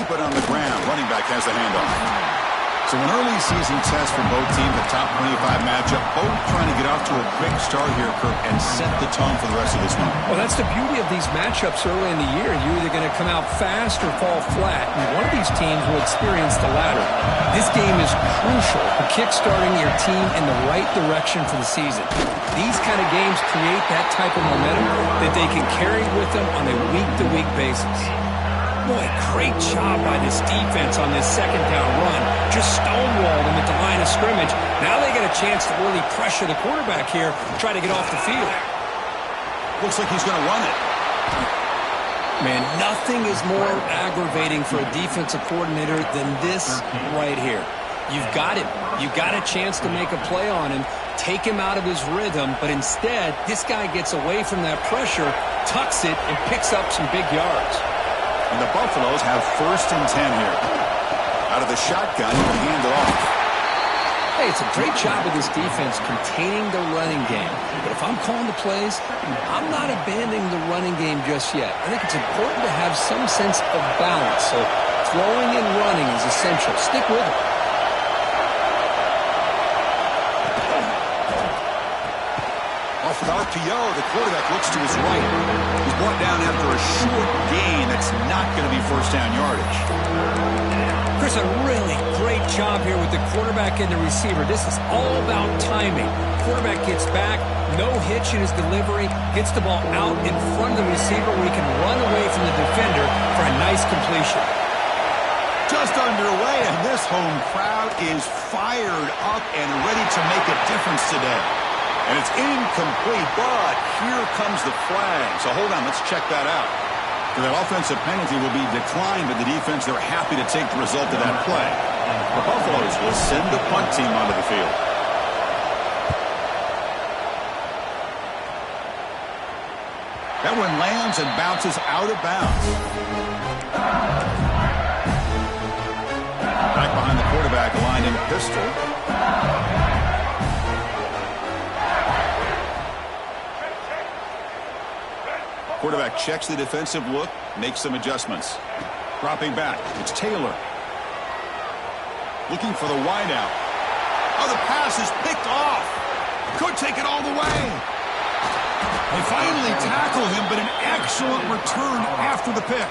keep it on the ground. Running back has the handoff. So an early season test for both teams, a top 25 matchup. Both trying to get off to a quick start here, Kirk, and set the tone for the rest of this one. Well, that's the beauty of these matchups early in the year. You're either going to come out fast or fall flat. And one of these teams will experience the latter. This game is crucial for kickstarting your team in the right direction for the season. These kind of games create that type of momentum that they can carry with them on a week-to-week basis. Boy, great job by this defense on this second down run. Just stonewalled him at the line of scrimmage. Now they get a chance to really pressure the quarterback here, try to get off the field. Looks like he's going to run it. Man, nothing is more aggravating for a defensive coordinator than this right here. You've got him. You've got a chance to make a play on him, take him out of his rhythm, but instead, this guy gets away from that pressure, tucks it, and picks up some big yards. And the Buffaloes have 1st and 10 here. Out of the shotgun, he'll hand it off. Hey, it's a great job of this defense containing the running game. But if I'm calling the plays, I'm not abandoning the running game just yet. I think it's important to have some sense of balance. So throwing and running is essential. Stick with it. Off with RPO, the quarterback looks to his right. He's brought down after a short gain that's not going to be first down yardage. Chris, a really great job here with the quarterback and the receiver. This is all about timing. Quarterback gets back, no hitch in his delivery, gets the ball out in front of the receiver where he can run away from the defender for a nice completion. Just underway, and this home crowd is fired up and ready to make a difference today. And it's incomplete, but here comes the flag. So hold on, let's check that out. So that offensive penalty will be declined by the defense. They're happy to take the result of that play. The Buffaloes will send the punt team onto the field. That one lands and bounces out of bounds. Back behind the quarterback, line in pistol. Quarterback checks the defensive look, makes some adjustments. Dropping back, it's Taylor. Looking for the wideout. Oh, the pass is picked off. Could take it all the way. They finally tackle him, but an excellent return after the pick.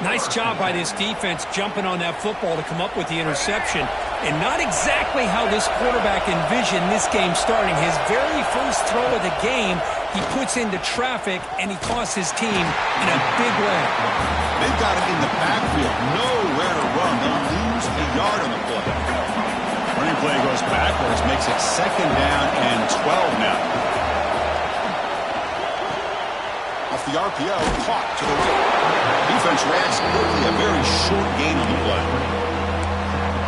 Nice job by this defense jumping on that football to come up with the interception. And not exactly how this quarterback envisioned this game starting. His very first throw of the game, he puts into traffic, and he costs his team in a big way. They've got it in the backfield. Nowhere to run. They'll lose a yard on the play. Running play goes backwards, makes it 2nd down and 12 now. Off the RPO, caught to the right. Defense reacts quickly, a very short gain on the play.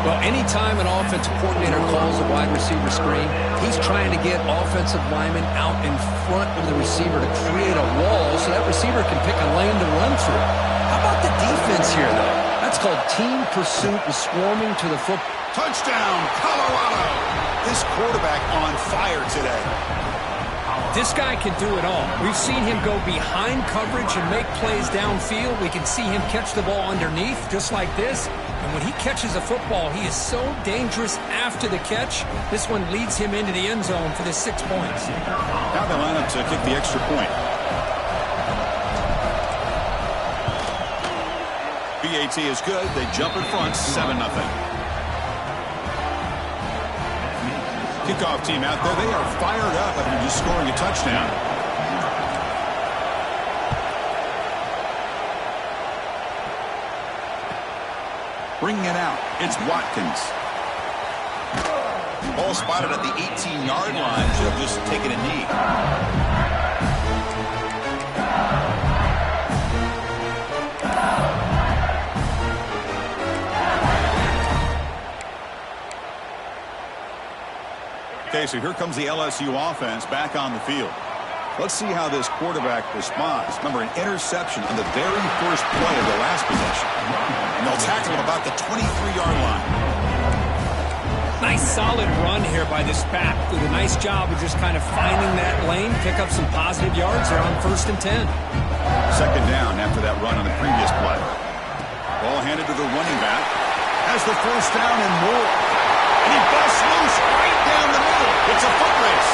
Well, anytime an offensive coordinator calls a wide receiver screen, he's trying to get offensive linemen out in front of the receiver to create a wall so that receiver can pick a lane to run through. How about the defense here, though? That's called team pursuit and swarming to the football. Touchdown, Colorado! This quarterback on fire today. This guy can do it all. We've seen him go behind coverage and make plays downfield. We can see him catch the ball underneath, just like this. And when he catches a football, he is so dangerous after the catch. This one leads him into the end zone for the 6 points. Now they line up to kick the extra point. BAT is good. They jump in front, 7-0. Kickoff team out there. They are fired up after just scoring a touchdown. Bringing it out, it's Watkins. Ball spotted at the 18-yard line. Should have just taken a knee. Okay, so here comes the LSU offense back on the field. Let's see how this quarterback responds. Remember, an interception on the very first play of the last possession. And they'll tackle him about the 23-yard line. Nice solid run here by this back. Did a nice job of just kind of finding that lane, pick up some positive yards there on 1st and 10. 2nd down after that run on the previous play. Ball handed to the running back. Has the first down and more. And he busts loose right down the middle. It's a foot race.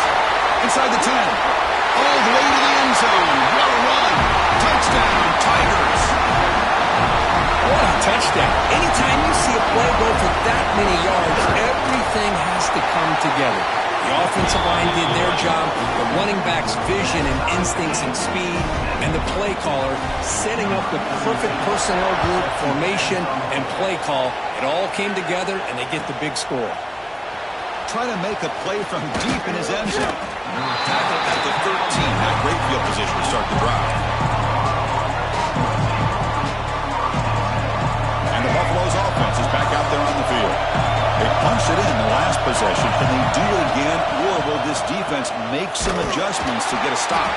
Inside the 10. All the way to the end zone. What a run. Touchdown, Tigers. What a touchdown. Anytime you see a play go for that many yards, everything has to come together. The offensive line did their job, the running back's vision and instincts and speed, and the play caller setting up the perfect personnel group, formation, and play call. It all came together, and they get the big score. Trying to make a play from deep in his end zone. Tackled at the 13. That great field position to start the drive. And the Buffalo's offense is back out there on the field. They punched it in the last possession. Can they do it again, or will this defense make some adjustments to get a stop?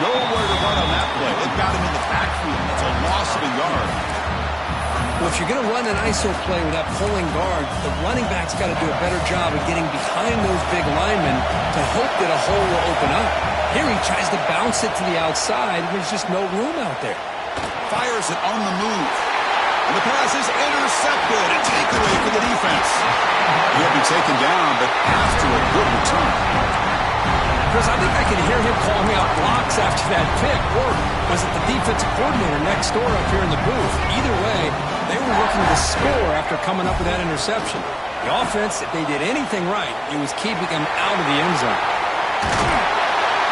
Nowhere to run on that play. They've got him in the backfield. It's a loss of a yard. Well, if you're going to run an ISO play with that pulling guard, the running back's got to do a better job of getting behind those big linemen to hope that a hole will open up. Here he tries to bounce it to the outside. There's just no room out there. Fires it on the move. And the pass is intercepted. A takeaway for the defense. He'll be taken down, but after a good return. Chris, I think I can hear him calling out blocks after that pick. Or was it the defensive coordinator next door up here in the booth? Either way, they were looking to score after coming up with that interception. The offense, if they did anything right, it was keeping them out of the end zone.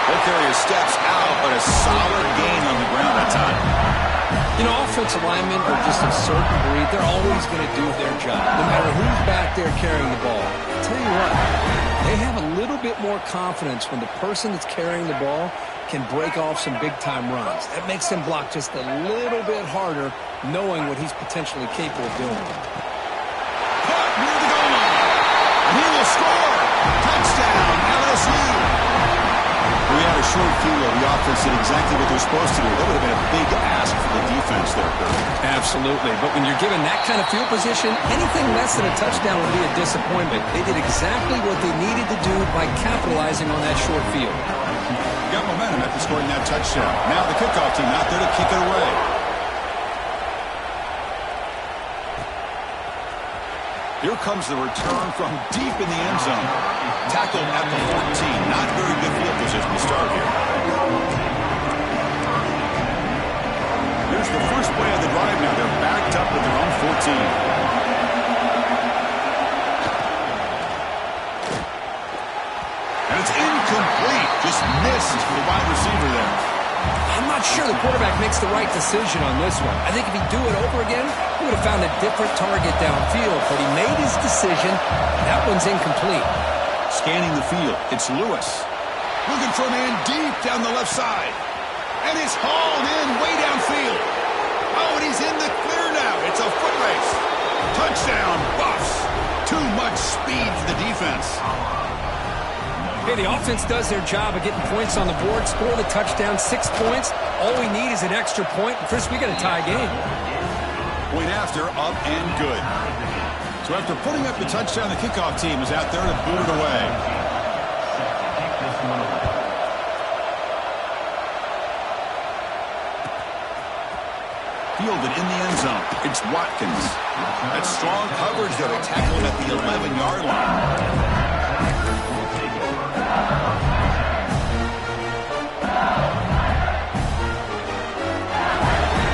Ball carrier steps out, but a solid gain on the ground that time. You know, offensive linemen are just a certain breed. They're always going to do their job, no matter who's back there carrying the ball. I'll tell you what, they have a little bit more confidence when the person that's carrying the ball can break off some big-time runs. That makes them block just a little bit harder, knowing what he's potentially capable of doing. Caught near the goal line. And he will score. Touchdown, LSU. We had a short field. The offense did exactly what they're supposed to do. That would have been a big ask for the defense there, Kirk. Absolutely. But when you're given that kind of field position, anything less than a touchdown would be a disappointment. They did exactly what they needed to do by capitalizing on that short field. Got momentum after scoring that touchdown. Now the kickoff team out there to kick it away. Here comes the return from deep in the end zone. Tackled at the 14. Not very good field position to start here. Here's the first play of the drive now. They're backed up at their own 14. And it's incomplete. Just missed the wide receiver there. I'm not sure the quarterback makes the right decision on this one. I think if he'd do it over again, he would have found a different target downfield. But he made his decision. That one's incomplete. Scanning the field, it's Lewis. Looking for a man deep down the left side. And it's hauled in way downfield. Oh, and he's in the clear now. It's a foot race. Touchdown, Buffs. Too much speed for the defense. Hey, the offense does their job of getting points on the board, score the touchdown, 6 points. All we need is an extra point. And Chris, we got a tie game. Point after, up and good. So after putting up the touchdown, the kickoff team is out there to boot it away. Fielded in the end zone. It's Watkins. That's strong coverage there to tackle him at the 11-yard line.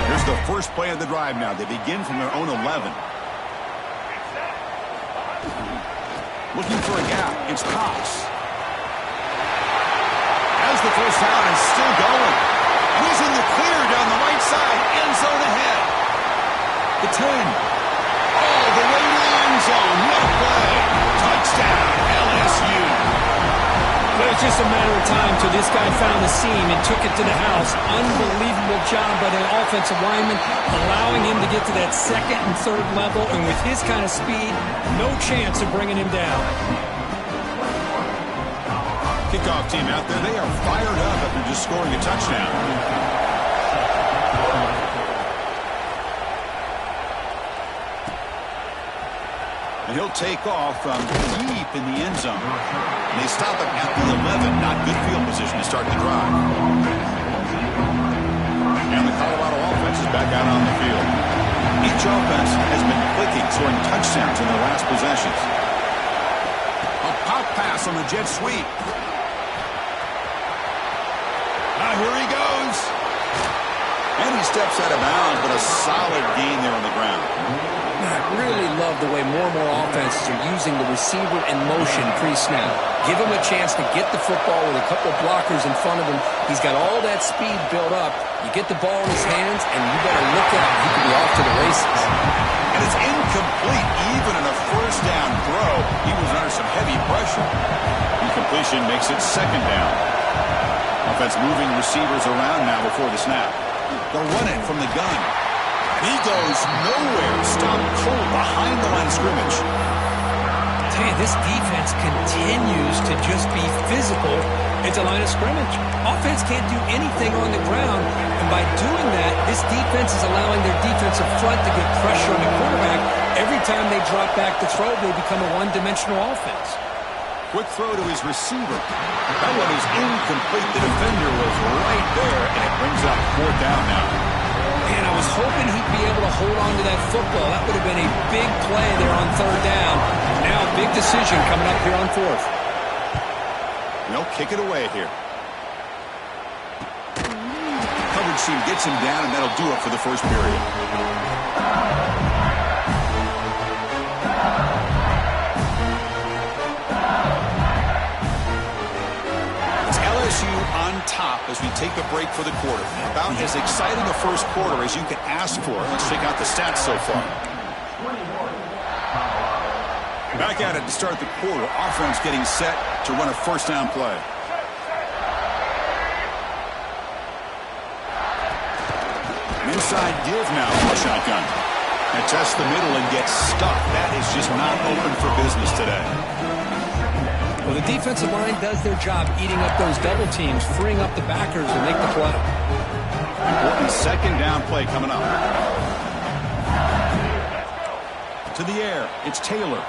Here's the first play of the drive now. They begin from their own 11. Looking for a gap. It's Cox. Has the first down and still going. And he's in the clear down the right side. End zone ahead. The 10. All the way to the end zone. What a play. Touchdown, LSU. But it's just a matter of time till this guy found the seam and took it to the house. Unbelievable job by the offensive lineman, allowing him to get to that second and third level. And with his kind of speed, no chance of bringing him down. Kickoff team out there. They are fired up after just scoring a touchdown. And he'll take off from deep in the end zone. And they stop him at the 11. Not good field position to start the drive. And the Colorado offense is back out on the field. Each offense has been clicking, scoring touchdowns in their last possessions. A pop pass on the jet sweep. Now here he goes. And he steps out of bounds, but a solid gain there on the ground. I really love the way more and more offenses are using the receiver in motion pre-snap. Give him a chance to get the football with a couple of blockers in front of him. He's got all that speed built up. You get the ball in his hands, and you better look out. He could be off to the races. And it's incomplete. Even in a first down throw, he was under some heavy pressure. Incompletion makes it second down. Offense moving receivers around now before the snap. They'll run it from the gun. He goes nowhere. Stopped cold behind the line of scrimmage. I tell you, this defense continues to just be physical at the line of scrimmage. Offense can't do anything on the ground, and by doing that, this defense is allowing their defensive front to get pressure on the quarterback. Every time they drop back to throw, they become a one-dimensional offense. Quick throw to his receiver. That one is incomplete. The defender was right there, and it brings up fourth down now. Man, I was hoping he'd be able to hold on to that football. That would have been a big play there on third down. Now a big decision coming up here on fourth. They'll kick it away here. Coverage team gets him down, and that'll do it for the first period. On top as we take a break for the quarter. About as exciting a first quarter as you can ask for. Let's check out the stats so far. Back at it to start the quarter. Offense getting set to run a first down play. An inside give now from the shotgun. And test the middle and get stuck. That is just not open for business today. Well, the defensive line does their job eating up those double teams, freeing up the backers to make the play. Important second down play coming up. To the air, it's Taylor.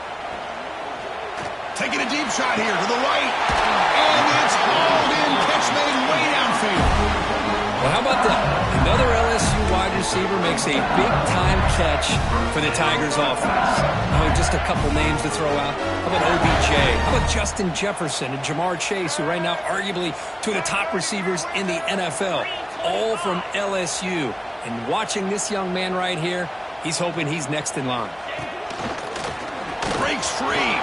Taking a deep shot here to the right. And it's hauled in. Catch made way downfield. Well, how about that? Another LSU wide receiver makes a big-time catch for the Tigers offense. Oh, just a couple names to throw out. How about OBJ? How about Justin Jefferson and Jamar Chase, who right now arguably two of the top receivers in the NFL, all from LSU. And watching this young man right here, he's hoping he's next in line. Breaks free.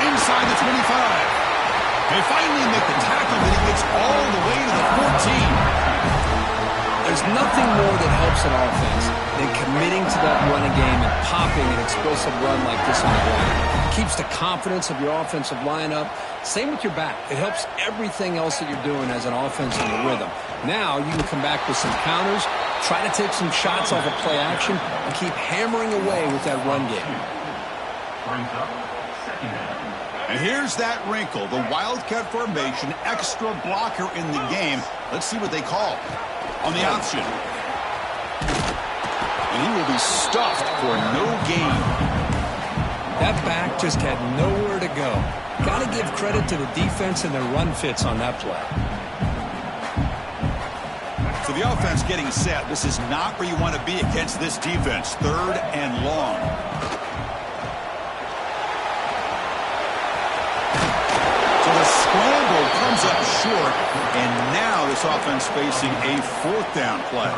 Inside the 25. They finally make the tackle, but he gets all the way to the 14. There's nothing more that helps an offense than committing to that running game and popping an explosive run like this on the ground. It keeps the confidence of your offensive lineup. Same with your back. It helps everything else that you're doing as an offense in your rhythm. Now you can come back with some counters, try to take some shots off of play action, and keep hammering away with that run game. And here's that wrinkle, the Wildcat formation, extra blocker in the game. Let's see what they call on the option. And he will be stuffed for no gain. That back just had nowhere to go. Got to give credit to the defense and their run fits on that play. So the offense getting set. This is not where you want to be against this defense. Third and long. The scramble comes up short, and now this offense facing a fourth down play.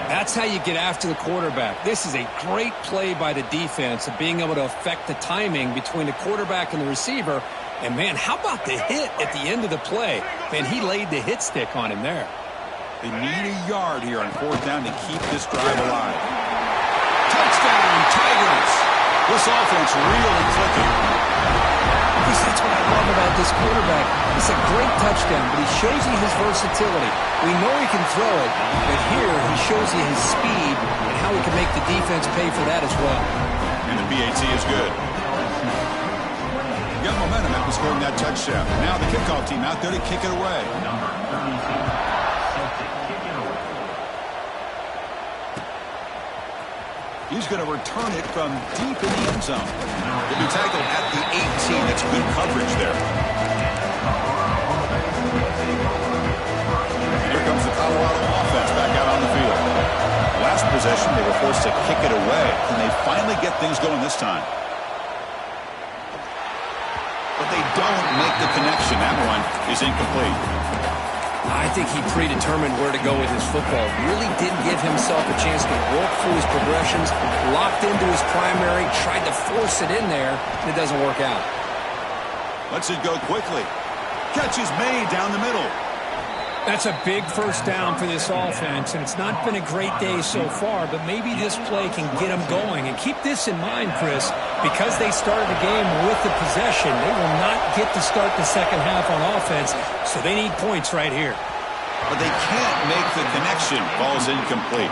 That's how you get after the quarterback. This is a great play by the defense of being able to affect the timing between the quarterback and the receiver. And, man, how about the hit at the end of the play? Man, he laid the hit stick on him there. They need a yard here on fourth down to keep this drive alive. Touchdown, Tigers! This offense really clicking. That's what I love about this quarterback. It's a great touchdown, but he shows you his versatility. We know he can throw it, but here he shows you his speed and how he can make the defense pay for that as well. And the BAT is good. Got momentum after scoring that touchdown. Now the kickoff team out there to kick it away. He's going to return it from deep in the end zone. He'll be tackled at the 18. That's good coverage there. And here comes the Colorado offense back out on the field. Last possession. They were forced to kick it away. Can they finally get things going this time? But they don't make the connection. That one is incomplete. I think he predetermined where to go with his football. Really didn't give himself a chance to work through his progressions, locked into his primary, tried to force it in there, and it doesn't work out. Lets it go quickly. Catch is made down the middle. That's a big first down for this offense, and it's not been a great day so far, but maybe this play can get them going. And keep this in mind, Chris, because they started the game with the possession, they will not get to start the second half on offense, so they need points right here. But they can't make the connection. Ball's incomplete.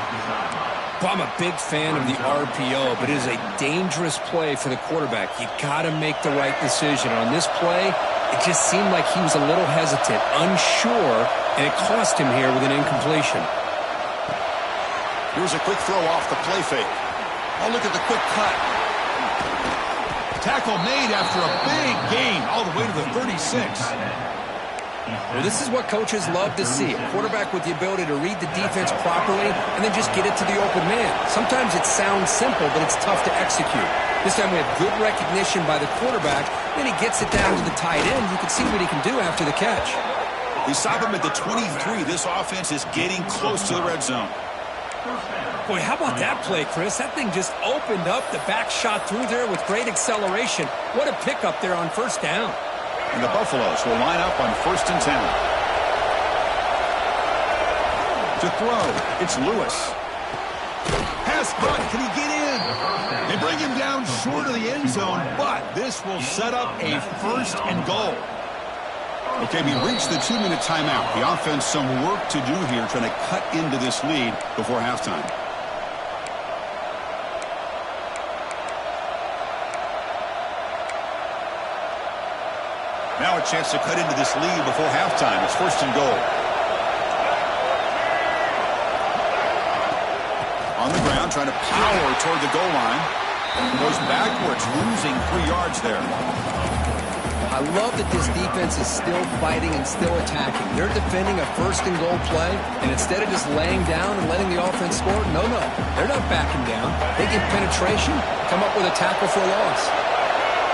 Well, I'm a big fan of the RPO, but it is a dangerous play for the quarterback. You got to make the right decision. On this play, it just seemed like he was a little hesitant, unsure, and it cost him here with an incompletion. Here's a quick throw off the play fake. Oh, look at the quick cut. Tackle made after a big gain all the way to the 36. Well, this is what coaches love to see. A quarterback with the ability to read the defense properly and then just get it to the open man. Sometimes it sounds simple, but it's tough to execute. This time we have good recognition by the quarterback. Then he gets it down to the tight end. You can see what he can do after the catch. We stop him at the 23. This offense is getting close to the red zone. Boy, how about that play, Chris? That thing just opened up. The back shot through there with great acceleration. What a pickup there on first down. And the Buffaloes will line up on 1st and 10. To throw, it's Lewis. Pass caught. Can he get in? They bring him down short of the end zone, but this will set up a 1st and goal. Okay, we reached the 2-minute timeout. The offense some work to do here trying to cut into this lead before halftime. Now a chance to cut into this lead before halftime. It's 1st and goal. On the ground, trying to power toward the goal line. Goes backwards, losing 3 yards there. I love that this defense is still fighting and still attacking. They're defending a 1st and goal play, and instead of just laying down and letting the offense score, no, they're not backing down. They get penetration, come up with a tackle for a loss.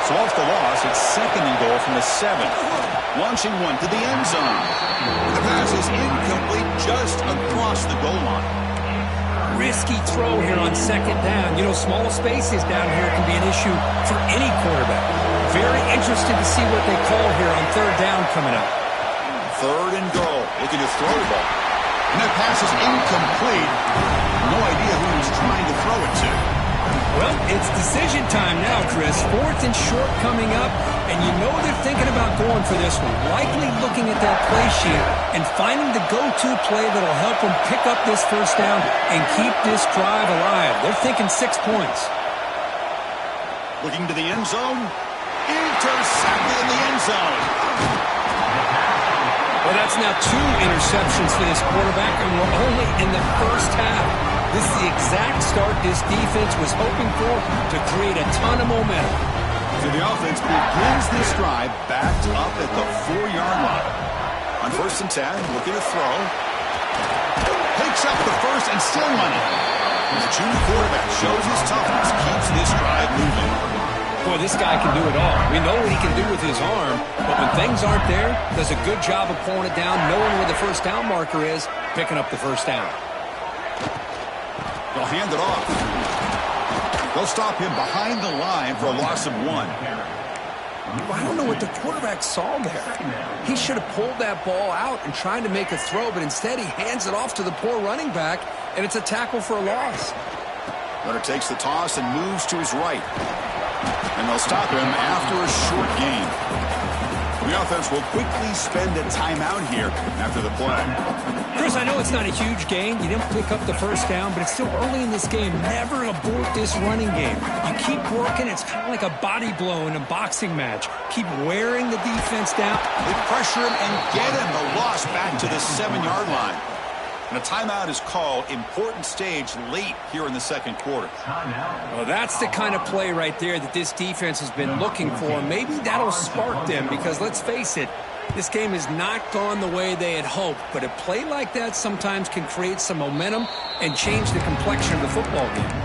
So off the loss, it's 2nd and goal from the 7. Launching one to the end zone. The pass is incomplete just across the goal line. Risky throw here on 2nd down. You know, small spaces down here can be an issue for any quarterback. Very interested to see what they call here on 3rd down coming up. 3rd and goal. Looking to throw the ball. And that pass is incomplete. No idea who he's trying to throw it to. Well, it's decision time now, Chris. 4th and short coming up, and you know they're thinking about going for this one. Likely looking at their play sheet and finding the go-to play that'll help them pick up this 1st down and keep this drive alive. They're thinking 6 points. Looking to the end zone. Intercepted in the end zone. Well, that's now 2 interceptions for this quarterback, and we're only in the 1st half. This is the exact start this defense was hoping for to create a ton of momentum. So the offense begins this drive backed up at the 4-yard line. On 1st and 10, looking to throw. Takes up the 1st and still running. The junior quarterback shows his toughness, keeps this drive moving. Boy, this guy can do it all. We know what he can do with his arm, but when things aren't there, does a good job of pulling it down, knowing where the 1st down marker is, picking up the 1st down. They'll hand it off. They'll stop him behind the line for a loss of 1. I don't know what the quarterback saw there. He should have pulled that ball out and tried to make a throw, but instead he hands it off to the poor running back, and it's a tackle for a loss. Runner takes the toss and moves to his right. And they'll stop him after a short gain. The offense will quickly spend a timeout here after the play. Chris, I know it's not a huge gain. You didn't pick up the 1st down, but it's still early in this game. Never abort this running game. You keep working. It's kind of like a body blow in a boxing match. Keep wearing the defense down. They pressure him and get him. The loss back to the 7-yard line. And a timeout is called. Important stage late here in the 2nd quarter. Well, that's the kind of play right there that this defense has been looking for. Maybe that'll spark them because, let's face it, This game has not gone the way they had hoped, but a play like that sometimes can create some momentum and change the complexion of the football game.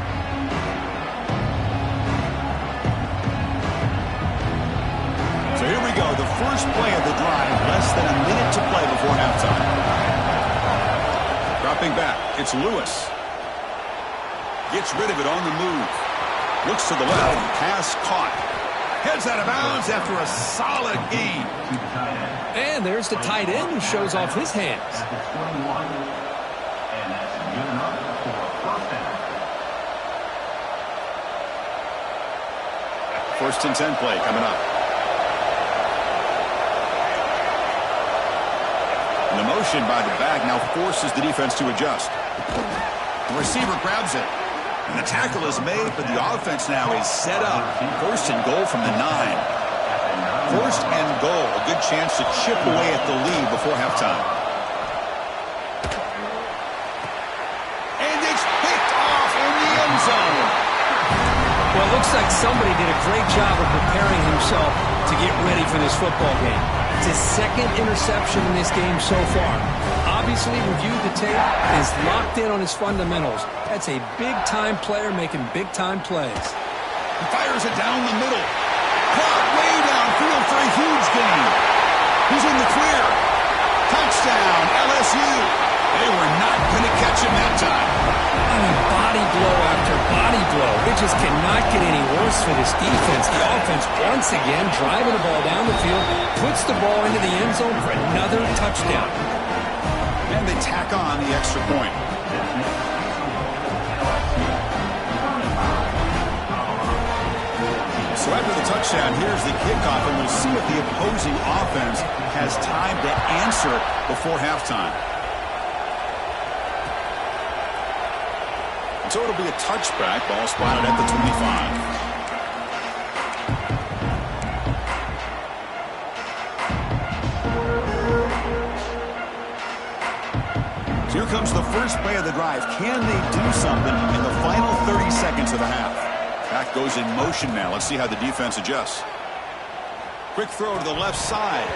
So here we go, the first play of the drive, less than a minute to play before halftime. Dropping back, it's Lewis. Gets rid of it on the move. Looks to the left, pass caught. Heads out of bounds after a solid gain. And there's the tight end who shows off his hands. First and 10 play coming up. And the motion by the back now forces the defense to adjust. The receiver grabs it. And the tackle is made, but the offense now is set up. First and goal from the 9. First and goal. A good chance to chip away at the lead before halftime. And it's picked off in the end zone. Well, it looks like somebody did a great job of preparing himself to get ready for this football game. It's his second interception in this game so far. Obviously reviewed the tape, is locked in on his fundamentals. That's a big-time player making big-time plays. He fires it down the middle. Caught way downfield for a huge gain. He's in the clear. Touchdown, LSU. They were not going to catch him that time. I mean, body blow after body blow. It just cannot get any worse for this defense. The offense, once again, driving the ball down the field, puts the ball into the end zone for another touchdown. And they tack on the extra point. So after the touchdown, here's the kickoff, and we'll see if the opposing offense has time to answer before halftime. So it'll be a touchback, ball spotted at the 25. Here comes the first play of the drive. Can they do something in the final 30 seconds of the half? Back goes in motion now. Let's see how the defense adjusts. Quick throw to the left side.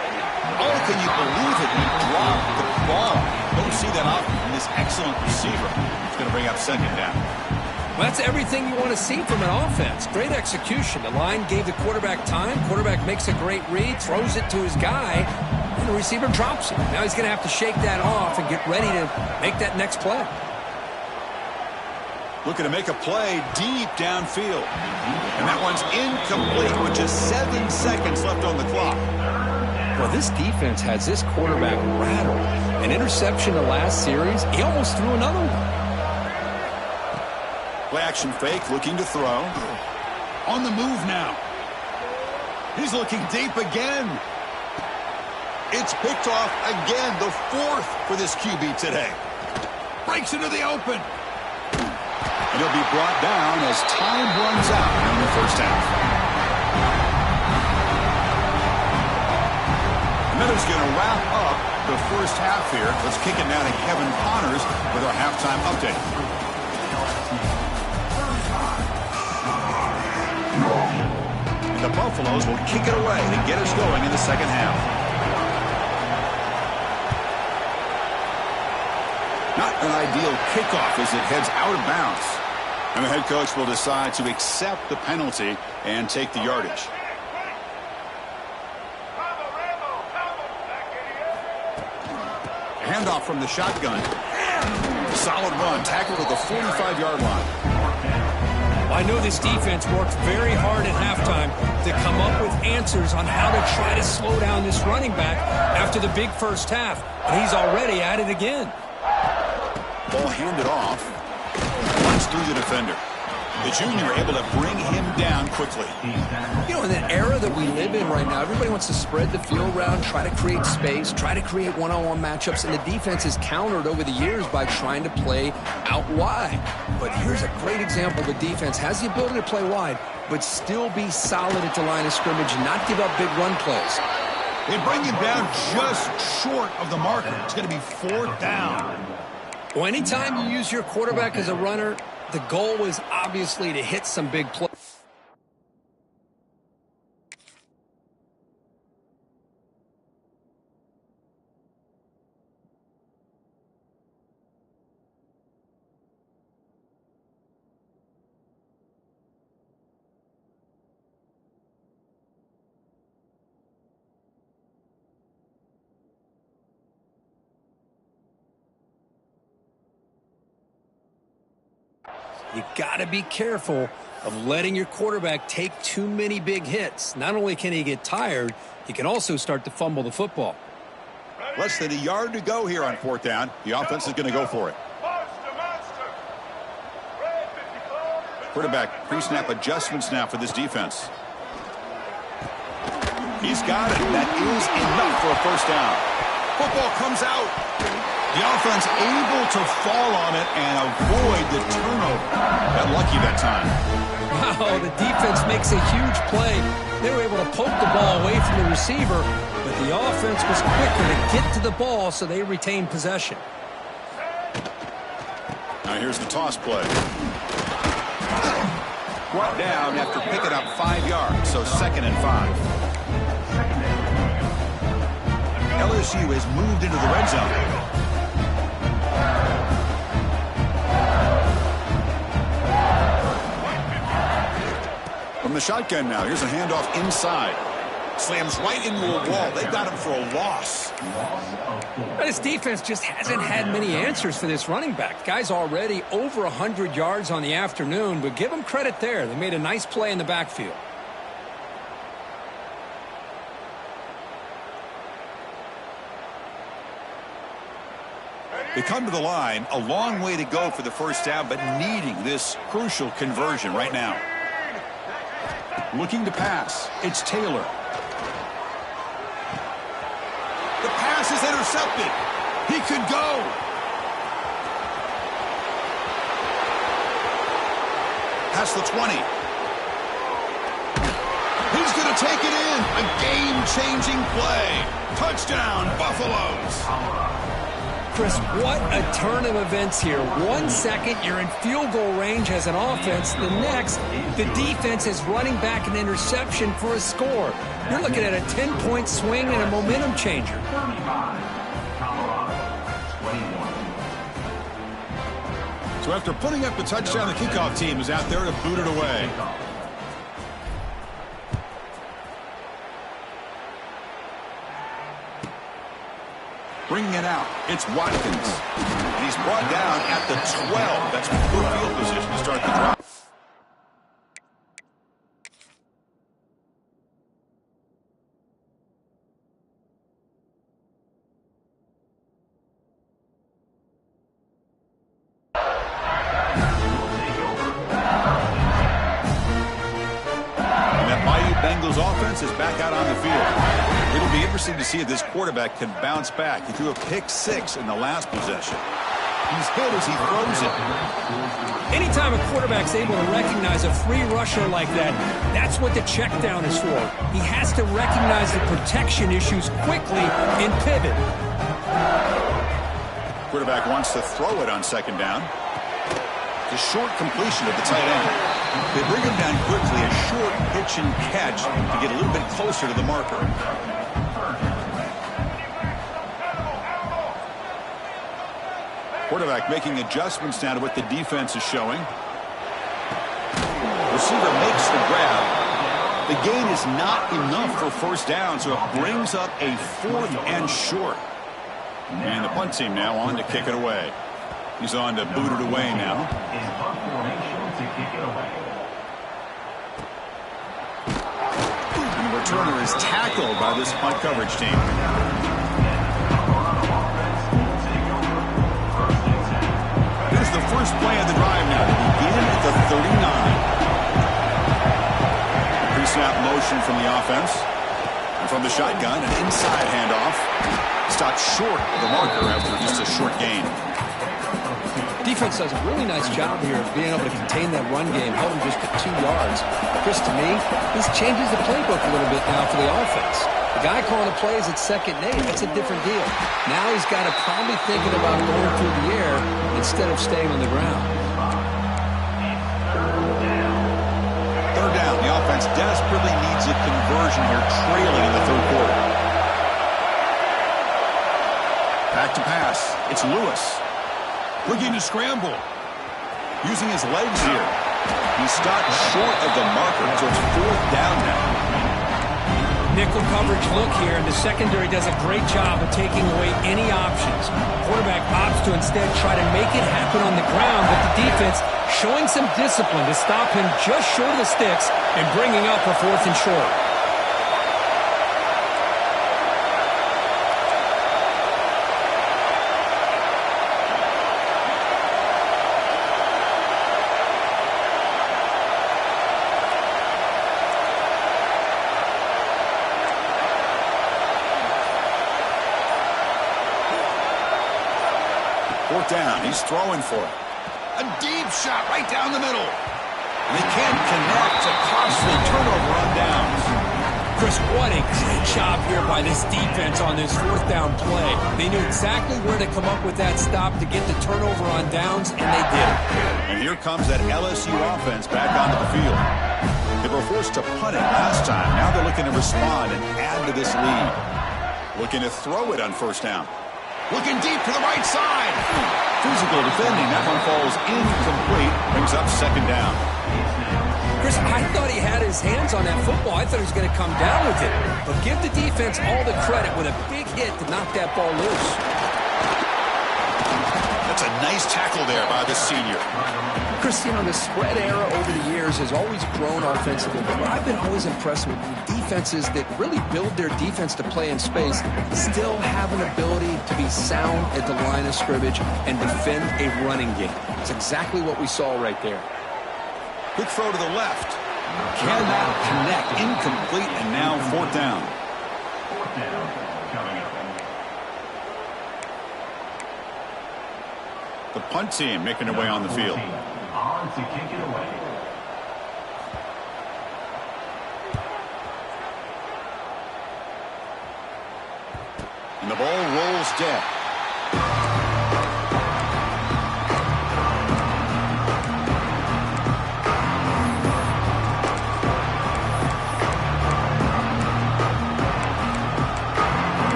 Oh, can you believe it? He dropped the ball. Don't see that often from this excellent receiver. He's going to bring up second down. Well, that's everything you want to see from an offense. Great execution. The line gave the quarterback time. Quarterback makes a great read, throws it to his guy, and the receiver drops it. Now he's going to have to shake that off and get ready to make that next play. Looking to make a play deep downfield. And that one's incomplete with just 7 seconds left on the clock. Well, this defense has this quarterback rattled. An interception the last series, he almost threw another one. Play action fake, looking to throw. On the move now. He's looking deep again. It's picked off again, the 4th for this QB today. Breaks into the open. And he'll be brought down as time runs out in the first half. And that is going to wrap up the first half here. Let's kick it now to Kevin Connors with our halftime update. And the Buffaloes will kick it away to get us going in the second half. Not an ideal kickoff as it heads out of bounds. And the head coach will decide to accept the penalty and take the yardage. Handoff from the shotgun. Solid run, tackled at the 45-yard line. Well, I know this defense worked very hard at halftime to come up with answers on how to try to slow down this running back after the big first half. And he's already at it again. Ball handed off. Runs through the defender. The junior able to bring him down quickly. You know, in the era that we live in right now, everybody wants to spread the field around, try to create space, try to create one-on-one matchups, and the defense is countered over the years by trying to play out wide. But here's a great example. The defense has the ability to play wide, but still be solid at the line of scrimmage and not give up big run plays. They bring him down just short of the marker. It's going to be 4th down. Well, anytime you use your quarterback as a runner, the goal is obviously to hit some big plays. You got to be careful of letting your quarterback take too many big hits. Not only can he get tired, he can also start to fumble the football. Less than a yard to go here on 4th down. The offense is going to go for it. Quarterback pre-snap adjustments now for this defense. He's got it. That is enough for a 1st down. Football comes out. The offense able to fall on it and avoid the turnover. Got lucky that time. Wow, the defense makes a huge play. They were able to poke the ball away from the receiver, but the offense was quicker to get to the ball, so they retained possession. Now here's the toss play. Brought down after picking up 5 yards, so 2nd and 5. LSU has moved into the red zone. From the shotgun now, here's a handoff inside. Slams right into a wall. They got him for a loss. This defense just hasn't had many answers for this running back. Guy's already over 100 yards on the afternoon, but give them credit there. They made a nice play in the backfield. They come to the line, a long way to go for the 1st down, but needing this crucial conversion right now. Looking to pass. It's Taylor. The pass is intercepted. He could go. Past the 20. He's going to take it in. A game-changing play. Touchdown, Buffaloes. Chris, what a turn of events here. 1 second, you're in field goal range as an offense. The next, the defense is running back an interception for a score. You're looking at a 10-point swing and a momentum changer. So after putting up the touchdown, the kickoff team is out there to boot it away. Bringing it out, it's Watkins. And he's brought down at the 12. That's good field position to start the drive. And that mighty Bengals offense is back out on the field. It'll be interesting to see if this quarterback can bounce back. He threw a pick-6 in the last possession. He's hit as he throws it. Anytime a quarterback's able to recognize a free rusher like that, that's what the check down is for. He has to recognize the protection issues quickly and pivot. Quarterback wants to throw it on 2nd down. The short completion of the tight end. They bring him down quickly, a short pitch and catch to get a little bit closer to the marker. Quarterback making adjustments now to what the defense is showing. Receiver makes the grab. The gain is not enough for 1st down, so it brings up a 4th and short. And the punt team now on to kick it away. He's on to boot it away now. And the returner is tackled by this punt coverage team. Here's the first play of the drive now to begin at the 39. Pre-snap motion from the offense. And from the shotgun, an inside handoff. Stopped short of the marker after just a short gain. Defense does a really nice job here of being able to contain that run game, held him just to 2 yards. Chris, to me, this changes the playbook a little bit now for the offense. The guy calling the plays at 2nd and 8, that's a different deal. Now he's got to probably thinking about going through the air instead of staying on the ground. 3rd down, the offense desperately needs a conversion here, trailing in the 3rd quarter. Back to pass, it's Lewis. Looking to scramble. Using his legs here. He stopped short of the marker, so it's 4th down now. nickel coverage look here, and the secondary does a great job of taking away any options. Quarterback opts to instead try to make it happen on the ground, but the defense showing some discipline to stop him just short of the sticks and bringing up a 4th and short. 4th down. He's throwing for it. A deep shot right down the middle. They can't connect. A costly turnover on downs. Chris, what a great job here by this defense on this 4th down play. They knew exactly where to come up with that stop to get the turnover on downs, and they did it. And here comes that LSU offense back onto the field. They were forced to punt it last time. Now they're looking to respond and add to this lead. Looking to throw it on 1st down. Looking deep to the right side. Physical defending. That one falls incomplete. Brings up 2nd down. Chris, I thought he had his hands on that football. I thought he was going to come down with it. But give the defense all the credit with a big hit to knock that ball loose. That's a nice tackle there by the senior. Chris, you know, the spread era over the years has always grown offensively. But I've been always impressed with defenses that really build their defense to play in space, still have an ability to be sound at the line of scrimmage and defend a running game. It's exactly what we saw right there. Quick throw to the left. Cannot connect. Incomplete, and now 4th down. The punt team making their way on the field. On to kick it away. And the ball rolls dead.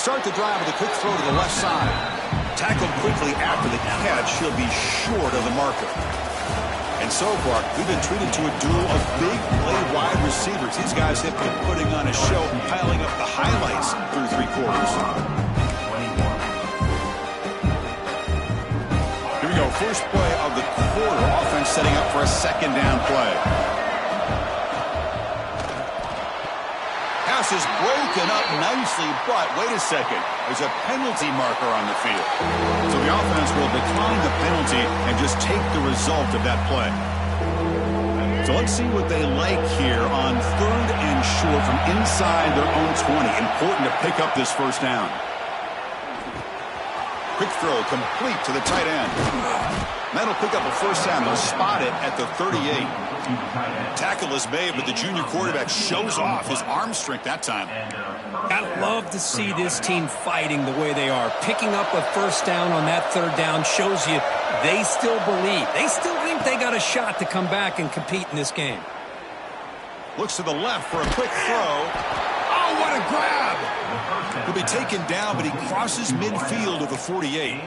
Start the drive with a quick throw to the left side. Tackled quickly after the catch. He'll be short of the marker. And so far, we've been treated to a duel of big play wide receivers. These guys have been putting on a show, piling up the highlights through 3 quarters. Here we go. First play of the quarter. Offense setting up for a 2nd down play. Pass is broken up nicely, but wait a second. There's a penalty marker on the field. So the offense will decline the penalty and just take the result of that play. So let's see what they like here on 3rd and short from inside their own 20. Important to pick up this 1st down. Quick throw complete to the tight end. That'll pick up a 1st down. They'll spot it at the 38. Tackle is made, but the junior quarterback shows off his arm strength that time. I love to see this team fighting the way they are. Picking up a 1st down on that 3rd down shows you they still believe. They still think they got a shot to come back and compete in this game. Looks to the left for a quick throw. Oh, what a grab! He'll be taken down, but he crosses midfield of the 48.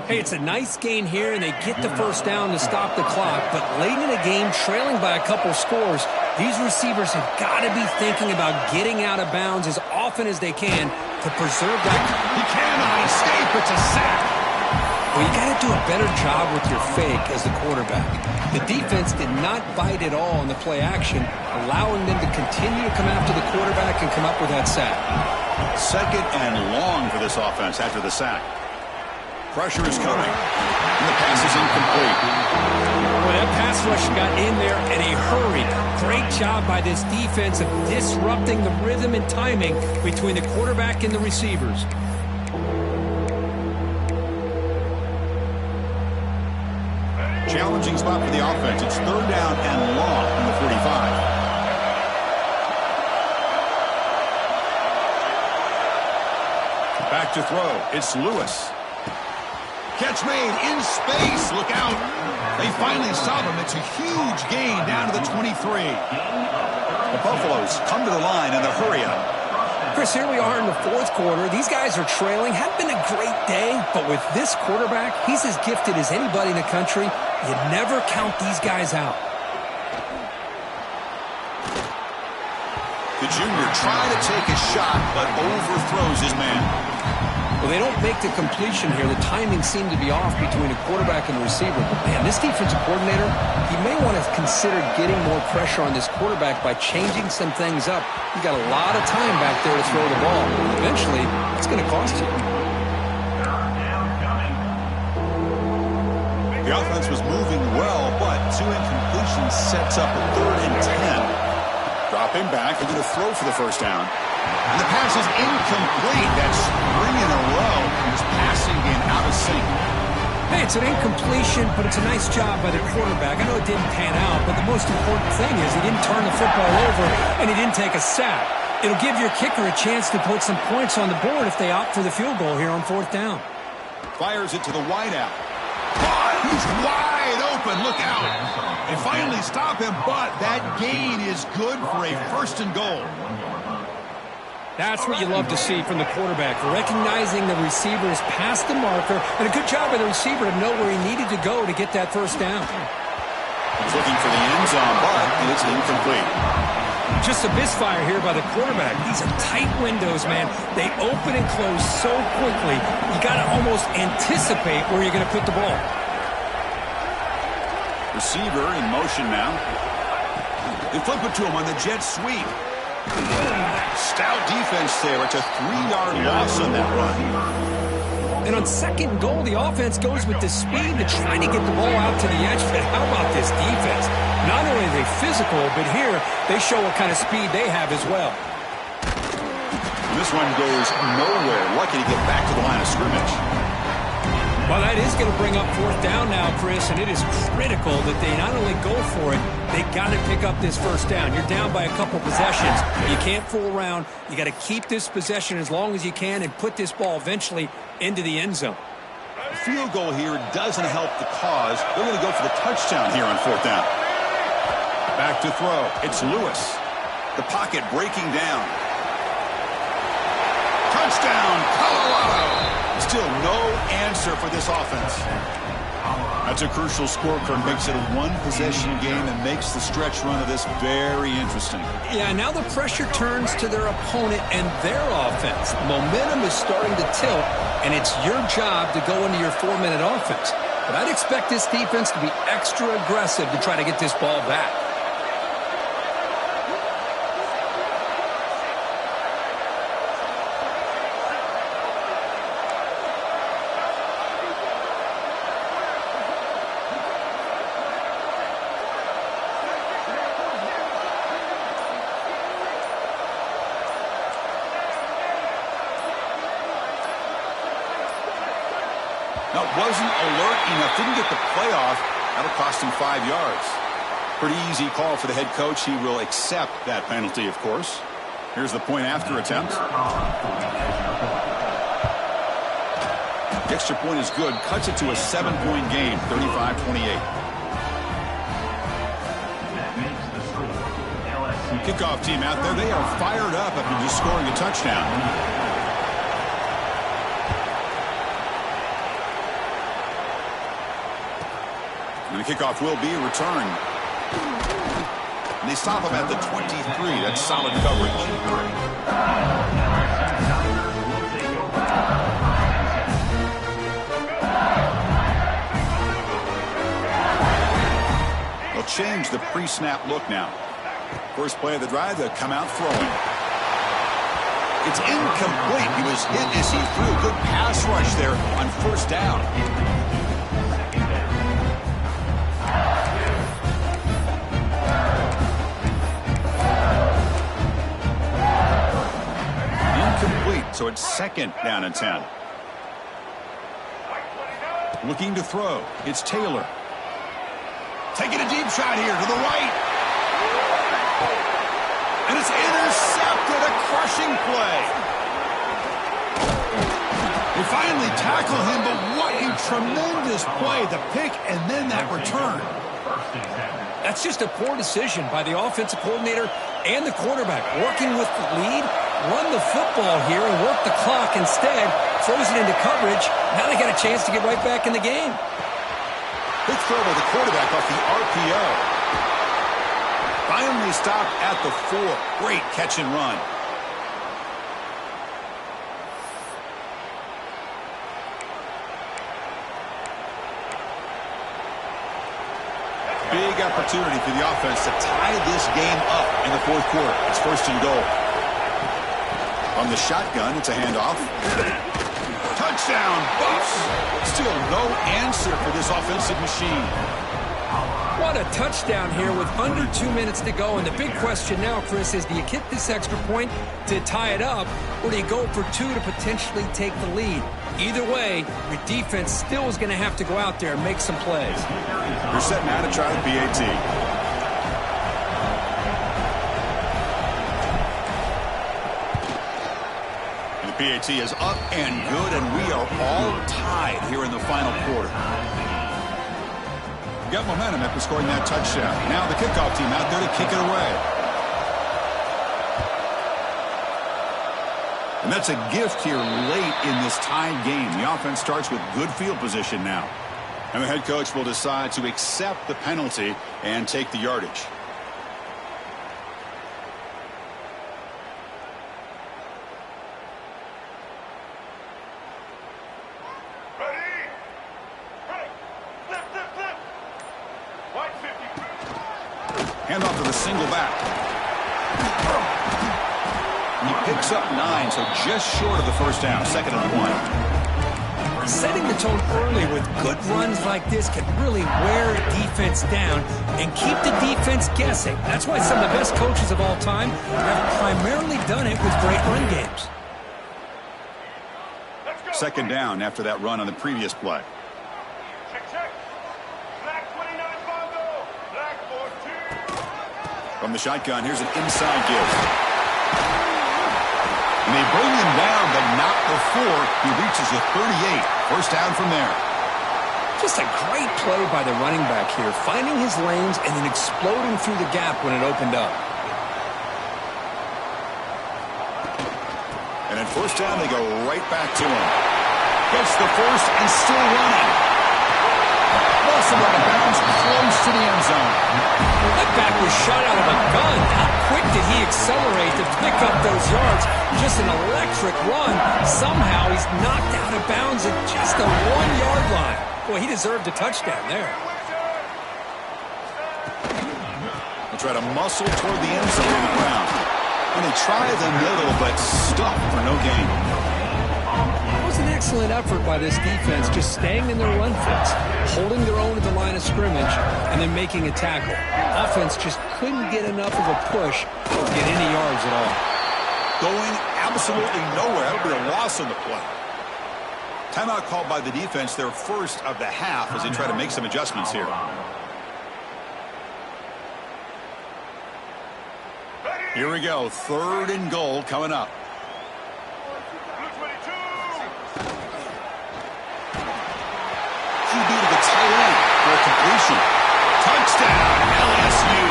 Hey, it's a nice gain here, and they get the 1st down to stop the clock. But late in the game, trailing by a couple scores, these receivers have got to be thinking about getting out of bounds as often as they can to preserve that. He cannot escape. It's a sack. Well, you got to do a better job with your fake as the quarterback. The defense did not bite at all in the play action, allowing them to continue to come after the quarterback and come up with that sack. 2nd and long for this offense after the sack. Pressure is coming, and the pass is incomplete. Well, that pass rush got in there in a hurry. Great job by this defense of disrupting the rhythm and timing between the quarterback and the receivers. Challenging spot for the offense. It's 3rd down and long from the 45. Back to throw. It's Lewis. Catch made in space. Look out. They finally stop him. It's a huge gain down to the 23. The Buffaloes come to the line in the hurry up. Chris, here we are in the fourth quarter. These guys are trailing. Hadn't been a great day, but with this quarterback, he's as gifted as anybody in the country. You never count these guys out. The junior trying to take a shot, but overthrows his man. Well, they don't make the completion here. The timing seemed to be off between a quarterback and a receiver. But, man, this defensive coordinator, he may want to consider getting more pressure on this quarterback by changing some things up. You got a lot of time back there to throw the ball. Eventually, it's going to cost you. The offense was moving well, but 2 incompletions sets up a 3rd and 10. Dropping back, they're going to throw for the first down. And the pass is incomplete. That's 3 in a row. His passing game out of sync. Hey, it's an incompletion, but it's a nice job by the quarterback. I know it didn't pan out, but the most important thing is he didn't turn the football over and he didn't take a sack. It'll give your kicker a chance to put some points on the board if they opt for the field goal here on 4th down. Fires it to the wideout. Oh, he's wide open. Look out. They finally stop him, but that gain is good for a 1st and goal. That's what you love to see from the quarterback, recognizing the receiver is past the marker, and a good job by the receiver to know where he needed to go to get that 1st down. He's looking for the end zone, but it's incomplete. Just a misfire here by the quarterback. These are tight windows, man. They open and close so quickly, you got to almost anticipate where you're going to put the ball. Receiver in motion now. They flip it to him on the jet sweep. Stout defense there. It's a 3-yard loss on that run. And on 2nd goal, the offense goes with the speed to try to get the ball out to the edge. But how about this defense? Not only are they physical, but here they show what kind of speed they have as well. And this one goes nowhere. Lucky to get back to the line of scrimmage. Well, that is going to bring up 4th down now, Chris, and it is critical that they not only go for it, they got to pick up this 1st down. You're down by a couple possessions. You can't fool around. You got to keep this possession as long as you can and put this ball eventually into the end zone. A field goal here doesn't help the cause. They're going to go for the touchdown here on 4th down. Back to throw. It's Lewis. The pocket breaking down. Touchdown, Colorado. Still no answer for this offense. That's a crucial scorecard. Makes it a 1-possession game and makes the stretch run of this very interesting. Yeah, now the pressure turns to their opponent and their offense. Momentum is starting to tilt, and it's your job to go into your 4-minute offense. But I'd expect this defense to be extra aggressive to try to get this ball back. No, wasn't alert enough. Didn't get the playoff. That'll cost him 5 yards. Pretty easy call for the head coach. He will accept that penalty, of course. Here's the point after attempt. The extra point is good. Cuts it to a 7-point game, 35-28. Kickoff team out there. They are fired up after just scoring a touchdown. And the kickoff will be a return. And they stop him at the 23. That's solid coverage. They'll change the pre-snap look now. First play of the drive, they'll come out throwing. It's incomplete. He was hit as he threw. Good pass rush there on 1st down. So it's 2nd down and 10. Looking to throw. It's Taylor. Taking a deep shot here to the right. And it's intercepted. A crushing play. They finally tackle him, but what a tremendous play. The pick and then that return. That's just a poor decision by the offensive coordinator and the quarterback. Working with the lead, run the football here and work the clock instead. Throws it into coverage. Now they got a chance to get right back in the game. Big throw by the quarterback off the RPO. Finally stopped at the 4. Great catch and run. Big opportunity for the offense to tie this game up in the fourth quarter. It's first and goal. On the shotgun, it's a handoff. Touchdown, Bucks. Still no answer for this offensive machine. What a touchdown here with under 2 minutes to go. And the big question now, Chris, is do you get this extra point to tie it up, or do you go for 2 to potentially take the lead? Either way, your defense still is going to have to go out there and make some plays. You're set now to try the PAT. And the PAT is up and good, and we are all tied here in the final quarter. Got momentum after scoring that touchdown. Now the kickoff team out there to kick it away. And that's a gift here late in this tied game. The offense starts with good field position now. And the head coach will decide to accept the penalty and take the yardage. Hand off to the single back. He picks up 9, so just short of the first down. 2nd and 1. Setting the tone early with good runs like this can really wear a defense down and keep the defense guessing. That's why some of the best coaches of all time have primarily done it with great run games. 2nd down after that run on the previous play. From the shotgun, here's an inside give. And they bring him down, but not before he reaches the 38. First down from there. Just a great play by the running back here, finding his lanes and then exploding through the gap when it opened up. And at first down, they go right back to him. Gets the first and still running. Lost him out of bounds, close to the end zone. That back was shot out of a gun. How quick did he accelerate to pick up those yards? Just an electric run. Somehow he's knocked out of bounds at just the 1-yard line. Boy, he deserved a touchdown there. They try to muscle toward the end zone on the ground. And they try the middle, but stuck for no gain. It was an excellent effort by this defense, just staying in their run fits, holding their own at the line of scrimmage, and then making a tackle. Offense just couldn't get enough of a push to get any yards at all. Going absolutely nowhere. That'll be a loss on the play. Timeout called by the defense, their first of the half, as they try to make some adjustments here. Here we go. 3rd and goal coming up. QB to the tight end for a completion. Touchdown, LSU.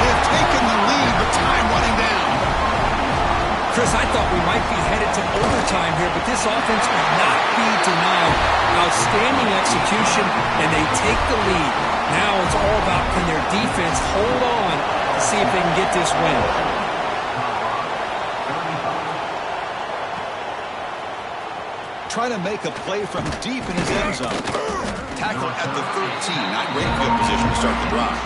They've taken the lead, but time running down. Chris, I thought we might be headed to overtime here, but this offense will not be denied. Outstanding execution, and they take the lead. Now it's all about can their defense hold on to see if they can get this win. Try to make a play from deep in his end zone. Tackle at the 13. Not great field position to start the drive.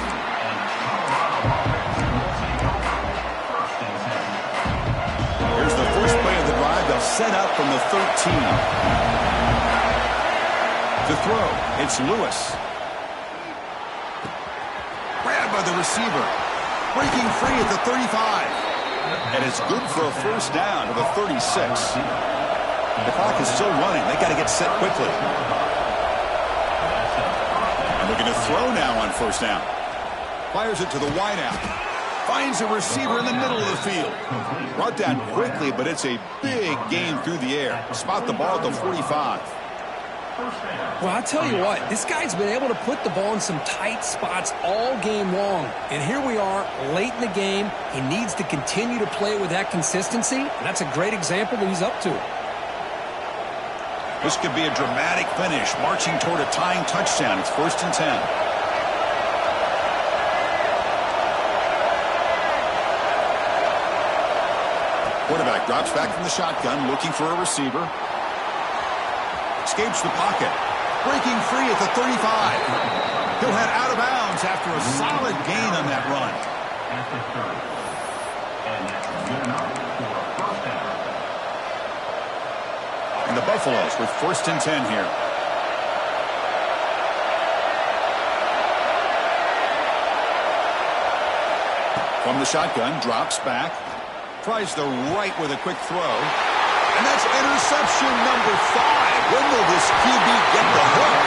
Here's the first play of the drive. They'll set up from the 13. To throw, it's Lewis. Grabbed by the receiver. Breaking free at the 35. And it's good for a first down to the 36. The clock is still running. They got to get set quickly. And they're going to throw now on first down. Fires it to the wideout. Finds a receiver in the middle of the field. Brought down quickly, but it's a big gain through the air. Spot the ball at the 45. First down. Well, I'll tell you what, this guy's been able to put the ball in some tight spots all game long. And here we are, late in the game. He needs to continue to play with that consistency. And that's a great example that he's up to. This could be a dramatic finish, marching toward a tying touchdown. It's 1st and 10. Quarterback drops back from the shotgun, looking for a receiver. Escapes the pocket. Breaking free at the 35. He'll head out of bounds after a solid gain on that run. At the 30. And that's good enough for a first down. And the Buffaloes with 1st and 10 here. From the shotgun, drops back. Tries the right with a quick throw. And that's interception number 5. When will this QB get the hook?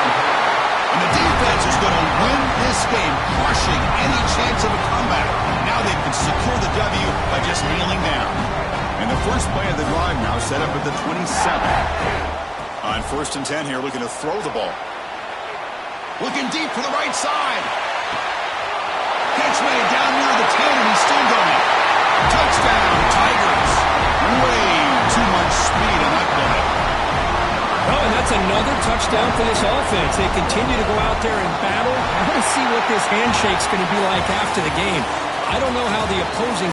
And the defense is going to win this game, crushing any chance of a comeback. Now they can secure the W by just kneeling down. And the first play of the drive now set up at the 27. On 1st and 10 here, looking to throw the ball. Looking deep for the right side. Catch made down near the 10, and he's still going. Touchdown, Tigers. Way too much speed on that play. Oh, and that's another touchdown for this offense. They continue to go out there and battle. I want to see what this handshake's going to be like after the game. I don't know how the opposing